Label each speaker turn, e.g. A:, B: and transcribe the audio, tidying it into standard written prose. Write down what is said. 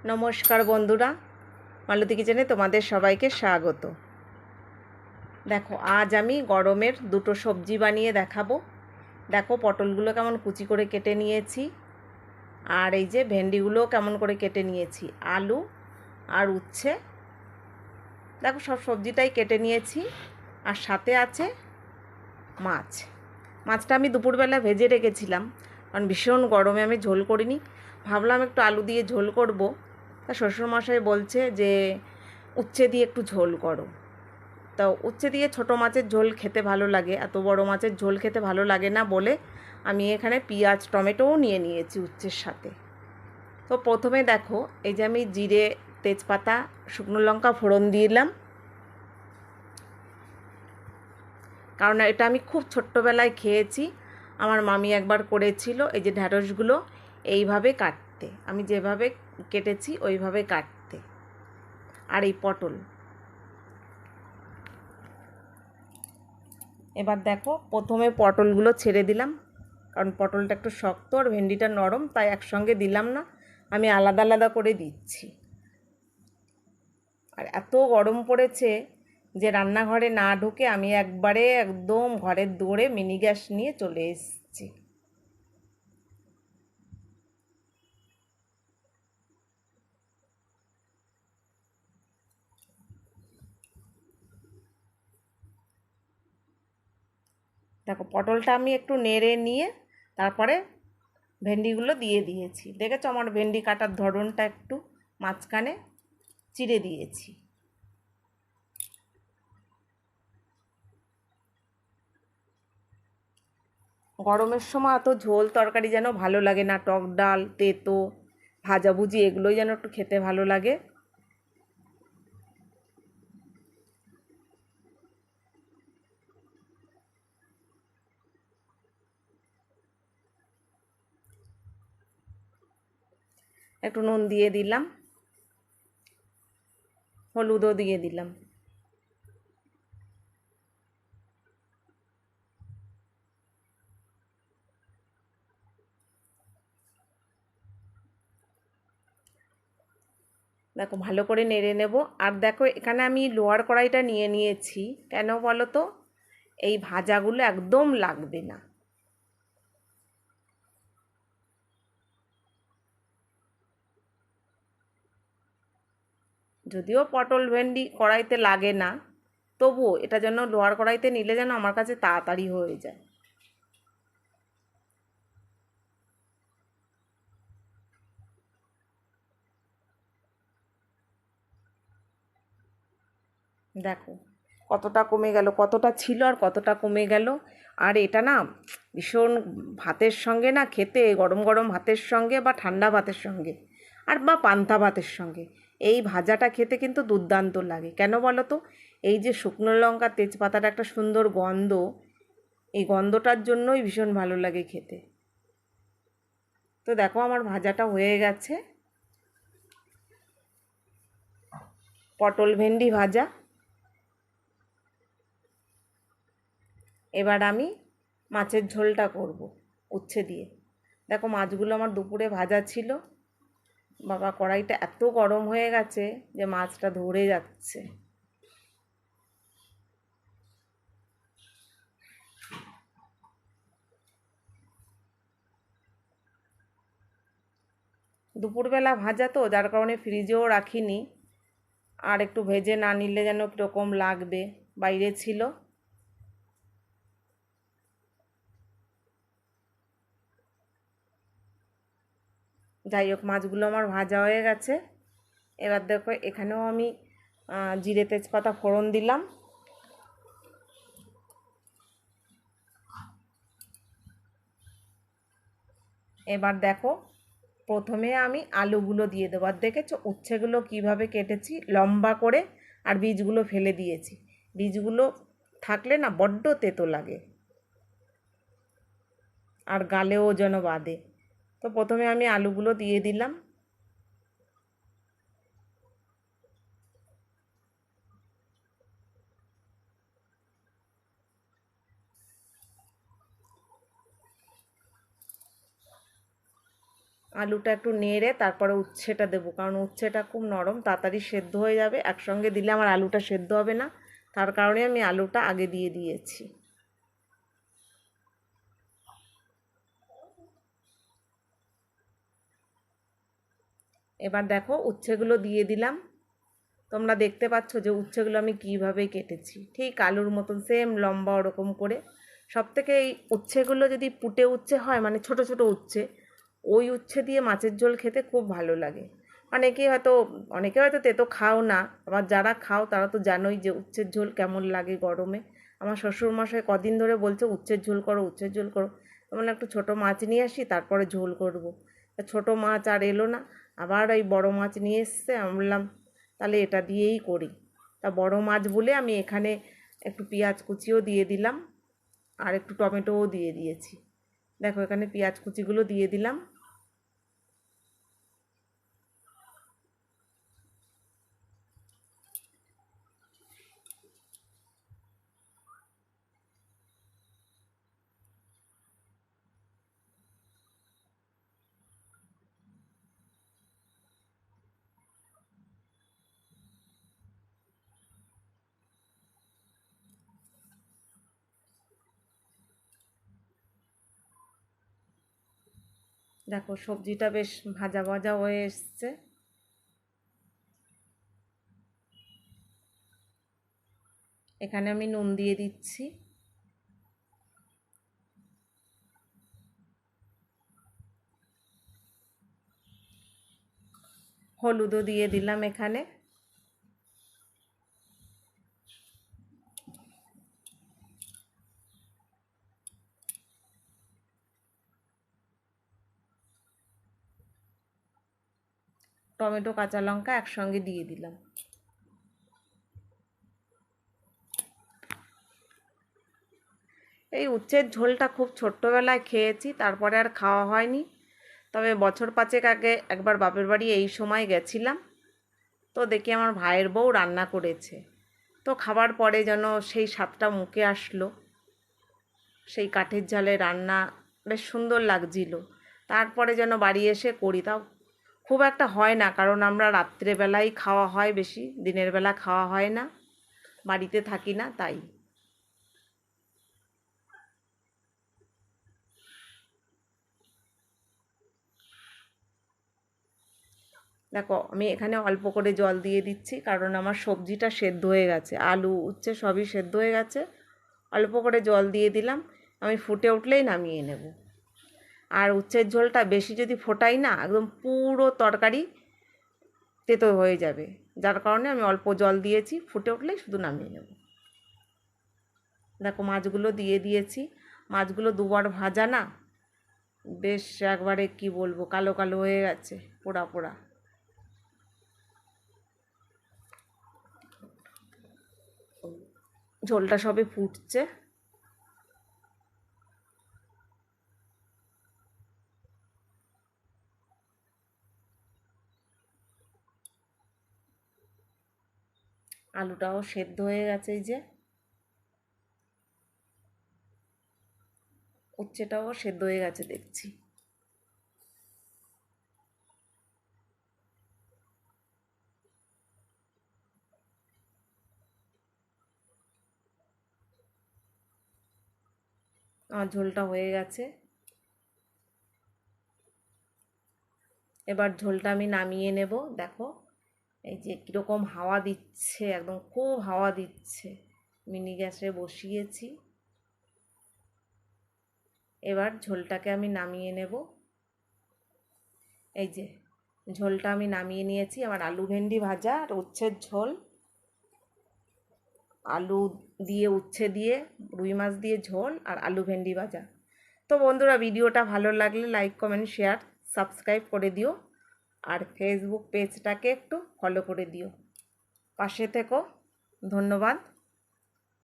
A: নমস্কার বন্ধুরা, মালতী কিচেনে তোমাদের সবাইকে স্বাগত। দেখো, আজ আমি গরমের দুটো সবজি বানিয়ে দেখাবো। দেখো, পটলগুলো কেমন কুচি করে কেটে নিয়েছি, আর এই যে ভেন্ডিগুলো কেমন করে কেটে নিয়েছি, আলু আর উচ্ছে। দেখো, সব সবজিটাই কেটে নিয়েছি, আর সাথে আছে মাছ। মাছটা আমি দুপুরবেলা ভেজে রেখেছিলাম, কারণ ভীষণ গরমে আমি ঝোল করিনি। ভাবলাম একটু আলু দিয়ে ঝোল করব। তা শ্বশুরমশাই বলছে যে উচ্ছে দিয়ে একটু ঝোল করো। তা উচ্ছে দিয়ে ছোটো মাছের ঝোল খেতে ভালো লাগে, এত বড় মাছের ঝোল খেতে ভালো লাগে না বলে আমি এখানে পেঁয়াজ টমেটোও নিয়ে নিয়েছি উচ্ছের সাথে। তো প্রথমে দেখো, এই যে আমি জিরে, তেজপাতা, শুকনো লঙ্কা ফোড়ন দিলাম, কারণ এটা আমি খুব ছোট্টবেলায় খেয়েছি। আমার মামি একবার করেছিল এই যে ঢ্যাঁড়সগুলো এইভাবে কাটতে, আমি যেভাবে কেটেছি ওইভাবে কাটতে। আর এই পটল, এবার দেখো প্রথমে পটলগুলো ছেড়ে দিলাম, কারণ পটলটা একটু শক্ত আর ভেন্ডিটা নরম, তাই একসঙ্গে দিলাম না, আমি আলাদা আলাদা করে দিচ্ছি। আর এত গরম পড়েছে যে রান্নাঘরে না ঢুকে আমি একবারে একদম ঘরের দুয়ারে মিনি গ্যাস নিয়ে চলে এসেছি। দেখো, পটলটা আমি একটু নেড়ে নিয়ে তারপরে ভেন্ডিগুলো দিয়ে দিয়েছি। দেখেছো আমার ভেন্ডি কাটার ধরনটা, একটু মাঝখানে চিড়ে দিয়েছি। গরমের সময় এত ঝোল তরকারি যেন ভালো লাগে না, টক ডাল, তেতো, ভাজাভুজি এগুলোই যেন একটু খেতে ভালো লাগে। একটু নুন দিয়ে দিলাম, হলুদও দিয়ে দিলাম। দেখো, ভালো করে নেড়ে নেব। আর দেখো, এখানে আমি লোহার কড়াইটা নিয়ে নিয়েছি, কেন বলো তো? এই ভাজাগুলো একদম লাগবে না। যদিও পটল ভেন্ডি কড়াইতে লাগে না, তবুও এটা যেন লোহার কড়াইতে নিলে যেন আমার কাছে তাড়াতাড়ি হয়ে যায়। দেখো কতটা কমে গেল, কতটা ছিল আর কতটা কমে গেল। আর এটা না ভীষণ ভাতের সঙ্গে না খেতে, গরম গরম ভাতের সঙ্গে বা ঠান্ডা ভাতের সঙ্গে আর বা পান্তা ভাতের সঙ্গে এই ভাজাটা খেতে কিন্তু দুর্দান্ত লাগে। কেন বলো তো? এই যে শুকনো লঙ্কা তেজপাতার একটা সুন্দর গন্ধ, এই গন্ধটার জন্যই ভীষণ ভালো লাগে খেতে। তো দেখো, আমার ভাজাটা হয়ে গেছে, পটল ভেন্ডি ভাজা। এবার আমি মাছের ঝোলটা করব উচ্ছে দিয়ে। দেখো, মাছগুলো আমার দুপুরে ভাজা ছিল, বাবা কড়াইটা এত গরম হয়ে গেছে যে মাছটা ধরে যাচ্ছে। দুপুরবেলা ভাজা তো, যার কারণে ফ্রিজেও রাখিনি, আর একটু ভেজে না নিলে যেন কীরকম লাগবে, বাইরে ছিল। যাই হোক, মাছগুলো আমার ভাজা হয়ে গেছে। এবার দেখো, এখানেও আমি জিরে তেজপাতা ফোড়ন দিলাম। এবার দেখো, প্রথমে আমি আলুগুলো দিয়ে দেবো। আর দেখেছো উচ্ছেগুলো কীভাবে কেটেছি লম্বা করে, আর বীজগুলো ফেলে দিয়েছি। বীজগুলো থাকলে না বড্ড তেতো লাগে, আর গালেও যেন বাদে। তো প্রথমে আমি আলুগুলো দিয়ে দিলাম। আলুটা একটু নেড়ে তারপরে উচ্ছেটা দেবো, কারণ উচ্ছেটা খুব নরম, তাড়াতাড়ি সেদ্ধ হয়ে যাবে। একসঙ্গে দিলে আমার আলুটা সেদ্ধ হবে না, তার কারণে আমি আলুটা আগে দিয়ে দিয়েছি। এবার দেখো উচ্ছেগুলো দিয়ে দিলাম। তোমরা দেখতে পাচ্ছ যে উচ্ছেগুলো আমি কীভাবে কেটেছি, ঠিক আলুর মতন সেম লম্বা ওরকম করে। সবথেকে এই উচ্ছেগুলো যদি পুটে উচ্ছে হয়, মানে ছোট ছোট উচ্ছে, ওই উচ্ছে দিয়ে মাছের ঝোল খেতে খুব ভালো লাগে। অনেকে হয়তো তেতো খাও না, আবার যারা খাও তারা তো জানোই যে উচ্ছের ঝোল কেমন লাগে গরমে। আমার শ্বশুরমশাই কদিন ধরে বলছে উচ্ছের ঝোল করো, উচ্ছের ঝোল করো। তেমন একটু ছোটো মাছ নিয়ে আসি, তারপরে ঝোল করব। ছোটো মাছ আর এলো না, আবার ওই বড় মাছ নিয়ে এসছে। আমি বললাম তাহলে এটা দিয়েই করি। তা বড় মাছ বলে আমি এখানে একটু পেঁয়াজ কুচিও দিয়ে দিলাম, আর একটু টমেটোও দিয়ে দিয়েছি। দেখো এখানে পেঁয়াজ কুচিগুলো দিয়ে দিলাম। দেখো সবজিটা বেশ ভাজা ভাজা হয়ে এসছে। এখানে আমি নুন দিয়ে দিচ্ছি। হলুদও দিয়ে দিলাম এখানে। টমেটো কাঁচা লঙ্কা একসঙ্গে দিয়ে দিলাম। এই উচ্ছের ঝোলটা খুব ছোট্টবেলায় খেয়েছি, তারপরে আর খাওয়া হয়নি। তবে বছর পাঁচেক আগে একবার বাপের বাড়ি এই সময় গেছিলাম, তো দেখি আমার ভাইয়ের বউ রান্না করেছে। তো খাবার পরে যেন সেই স্বাদটা মুখে আসলো। সেই কাঠের জালে রান্না বেশ সুন্দর লাগছিল। তারপরে যেন বাড়ি এসে করি, তাও খুব একটা হয় না, কারণ আমরা রাত্রেবেলাই খাওয়া হয় বেশি, দিনের বেলা খাওয়া হয় না, বাড়িতে থাকি না তাই। দেখো আমি এখানে অল্প করে জল দিয়ে দিচ্ছি, কারণ আমার সবজিটা সেদ্ধ হয়ে গেছে, আলু উচ্ছে সবই সেদ্ধ হয়ে গেছে। অল্প করে জল দিয়ে দিলাম, আমি ফুটে উঠলেই নামিয়ে নেব। আর উচ্ছের ঝোলটা বেশি যদি ফোটাই না, একদম পুরো তরকারি তেতো হয়ে যাবে, যার কারণে আমি অল্প জল দিয়েছি, ফুটে উঠলেই শুধু নামিয়ে নেব। দেখো মাছগুলো দিয়ে দিয়েছি। মাছগুলো দুবার ভাজা না, বেশ একবারে কি বলবো, কালো কালো হয়ে গেছে, পোড়া পোড়া। ঝোলটা সবে ফুটছে। আলুটাও সেদ্ধ হয়ে গেছে, এই যে উচ্ছেটাও সেদ্ধ হয়ে গেছে দেখছি। আমার ঝোলটা হয়ে গেছে। এবার ঝোলটা আমি নামিয়ে নেব। দেখো এই যে কীরকম হাওয়া দিচ্ছে, একদম খুব হাওয়া দিচ্ছে। মিনি গ্যাসে বসিয়েছি। এবার ঝোলটাকে আমি নামিয়ে নেব। এই যে ঝোলটা আমি নামিয়ে নিয়েছি। আমার আলু ভেন্ডি ভাজা আর উচ্ছের ঝোল, আলু দিয়ে উচ্ছে দিয়ে রুই মাছ দিয়ে ঝোল আর আলু ভেন্ডি ভাজা। তো বন্ধুরা, ভিডিওটা ভালো লাগলে লাইক কমেন্ট শেয়ার সাবস্ক্রাইব করে দিও, আর ফেসবুক পেজটাকে একটু ফলো করে দিও। পাশে থেকো। ধন্যবাদ।